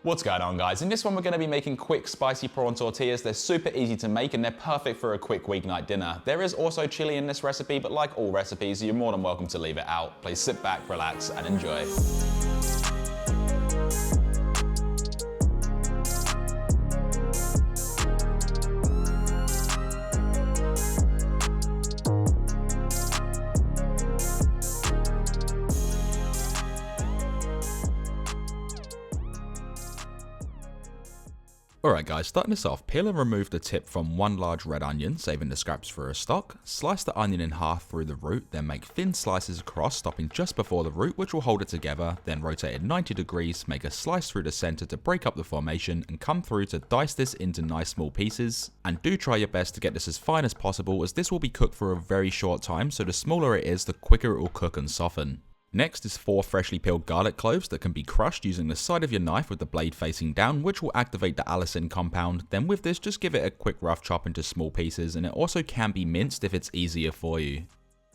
What's going on, guys? In this one we're going to be making quick spicy prawn tortillas. They're super easy to make and they're perfect for a quick weeknight dinner. There is also chili in this recipe, but like all recipes, you're more than welcome to leave it out. Please sit back, relax and enjoy. Alright guys, starting this off, peel and remove the tip from one large red onion, saving the scraps for a stock. Slice the onion in half through the root, then make thin slices across, stopping just before the root, which will hold it together. Then rotate it 90 degrees, make a slice through the center to break up the formation, and come through to dice this into nice small pieces. And do try your best to get this as fine as possible, as this will be cooked for a very short time, so the smaller it is, the quicker it will cook and soften. Next is 4 freshly peeled garlic cloves that can be crushed using the side of your knife with the blade facing down, which will activate the allicin compound. Then with this, just give it a quick rough chop into small pieces, and it also can be minced if it's easier for you.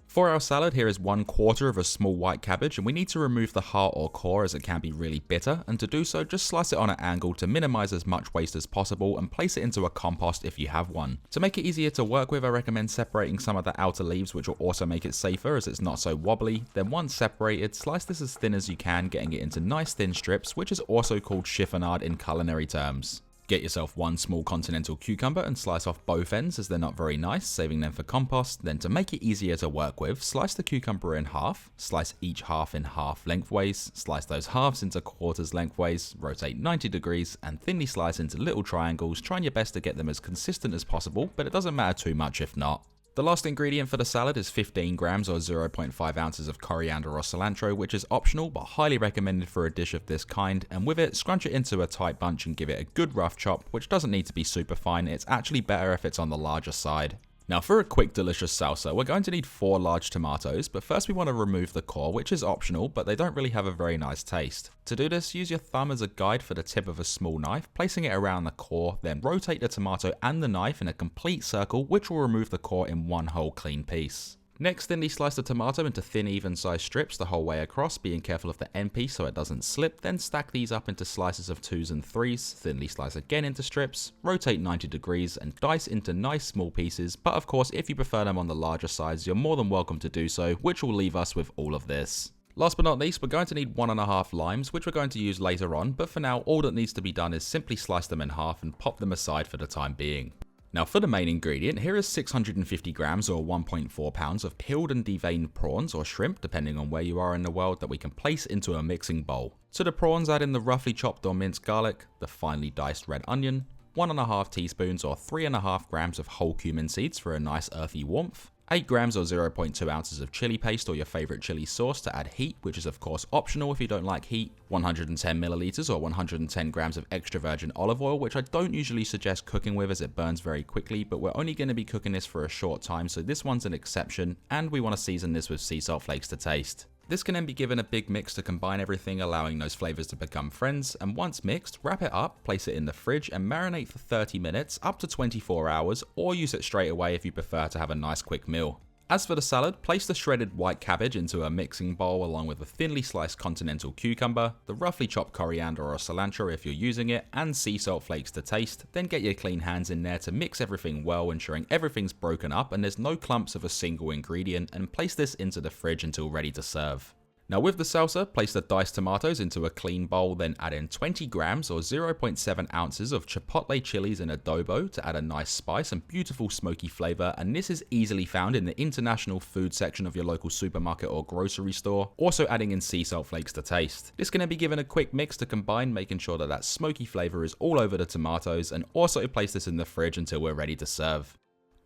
For our salad, here is 1/4 of a small white cabbage, and we need to remove the heart or core as it can be really bitter, and to do so, just slice it on an angle to minimize as much waste as possible and place it into a compost if you have one. To make it easier to work with, I recommend separating some of the outer leaves, which will also make it safer as it's not so wobbly. Then once separated, slice this as thin as you can, getting it into nice thin strips, which is also called chiffonade in culinary terms. Get yourself 1 small Continental cucumber and slice off both ends as they're not very nice, saving them for compost. Then to make it easier to work with, slice the cucumber in half, slice each half in half lengthways, slice those halves into quarters lengthways, rotate 90 degrees, and thinly slice into little triangles, trying your best to get them as consistent as possible, but it doesn't matter too much if not. The last ingredient for the salad is 15 grams or 0.5 ounces of coriander or cilantro, which is optional but highly recommended for a dish of this kind, and with it, scrunch it into a tight bunch and give it a good rough chop, which doesn't need to be super fine. It's actually better if it's on the larger side. Now for a quick delicious salsa, we're going to need 4 large tomatoes, but first we want to remove the core, which is optional, but they don't really have a very nice taste. To do this, use your thumb as a guide for the tip of a small knife, placing it around the core, then rotate the tomato and the knife in a complete circle, which will remove the core in one whole clean piece. Next, thinly slice the tomato into thin, even-sized strips the whole way across, being careful of the end piece so it doesn't slip. Then stack these up into slices of 2s and 3s, thinly slice again into strips, rotate 90 degrees, and dice into nice small pieces. But of course, if you prefer them on the larger size, you're more than welcome to do so, which will leave us with all of this. Last but not least, we're going to need 1.5 limes, which we're going to use later on, but for now, all that needs to be done is simply slice them in half and pop them aside for the time being. Now for the main ingredient, here is 650 grams or 1.4 pounds of peeled and deveined prawns or shrimp, depending on where you are in the world, that we can place into a mixing bowl. To the prawns, add in the roughly chopped or minced garlic, the finely diced red onion, 1.5 teaspoons or 3.5 grams of whole cumin seeds for a nice earthy warmth, 8 grams or 0.2 ounces of chili paste or your favorite chili sauce to add heat, which is of course optional if you don't like heat, 110 milliliters or 110 grams of extra virgin olive oil, which I don't usually suggest cooking with as it burns very quickly, but we're only going to be cooking this for a short time, so this one's an exception, and we want to season this with sea salt flakes to taste. This can then be given a big mix to combine everything, allowing those flavors to become friends, and once mixed, wrap it up, place it in the fridge, and marinate for 30 minutes, up to 24 hours, or use it straight away if you prefer to have a nice quick meal. As for the salad, place the shredded white cabbage into a mixing bowl along with a thinly sliced Continental cucumber, the roughly chopped coriander or cilantro if you're using it, and sea salt flakes to taste. Then get your clean hands in there to mix everything well, ensuring everything's broken up and there's no clumps of a single ingredient, and place this into the fridge until ready to serve. Now with the salsa, place the diced tomatoes into a clean bowl, then add in 20 grams or 0.7 ounces of chipotle chilies and adobo to add a nice spice and beautiful smoky flavor, and this is easily found in the international food section of your local supermarket or grocery store, also adding in sea salt flakes to taste. This can then be given a quick mix to combine, making sure that smoky flavor is all over the tomatoes, and also place this in the fridge until we're ready to serve.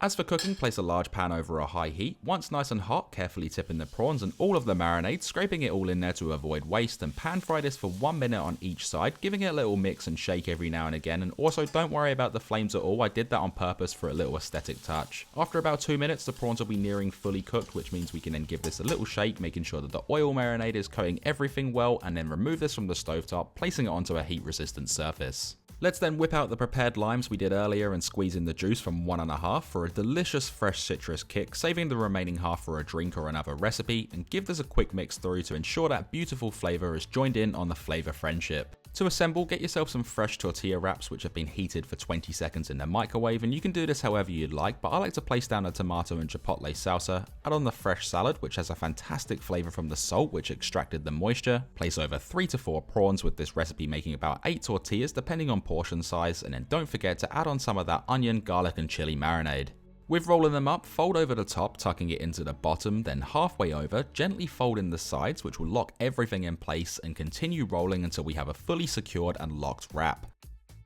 As for cooking, place a large pan over a high heat. Once nice and hot, carefully tip in the prawns and all of the marinade, scraping it all in there to avoid waste, and pan fry this for 1 minute on each side, giving it a little mix and shake every now and again, and also don't worry about the flames at all, I did that on purpose for a little aesthetic touch. After about 2 minutes, the prawns will be nearing fully cooked, which means we can then give this a little shake, making sure that the oil marinade is coating everything well, and then remove this from the stovetop, placing it onto a heat resistant surface. Let's then whip out the prepared limes we did earlier and squeeze in the juice from 1.5 for a delicious fresh citrus kick, saving the remaining half for a drink or another recipe, and give this a quick mix through to ensure that beautiful flavour is joined in on the flavour friendship. To assemble, get yourself some fresh tortilla wraps which have been heated for 20 seconds in the microwave, and you can do this however you'd like, but I like to place down a tomato and chipotle salsa, add on the fresh salad which has a fantastic flavour from the salt which extracted the moisture, place over 3 to 4 prawns with this recipe making about 8 tortillas depending on portion size, and then don't forget to add on some of that onion, garlic and chili marinade. With rolling them up, fold over the top, tucking it into the bottom, then halfway over, gently fold in the sides which will lock everything in place, and continue rolling until we have a fully secured and locked wrap.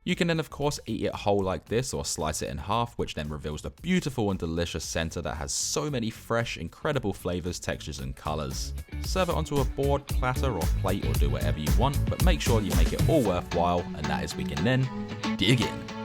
You can then of course eat it whole like this or slice it in half, which then reveals the beautiful and delicious center that has so many fresh, incredible flavors, textures and colors. Serve it onto a board, platter or plate or do whatever you want, but make sure you make it all worthwhile, and that is we can then dig in.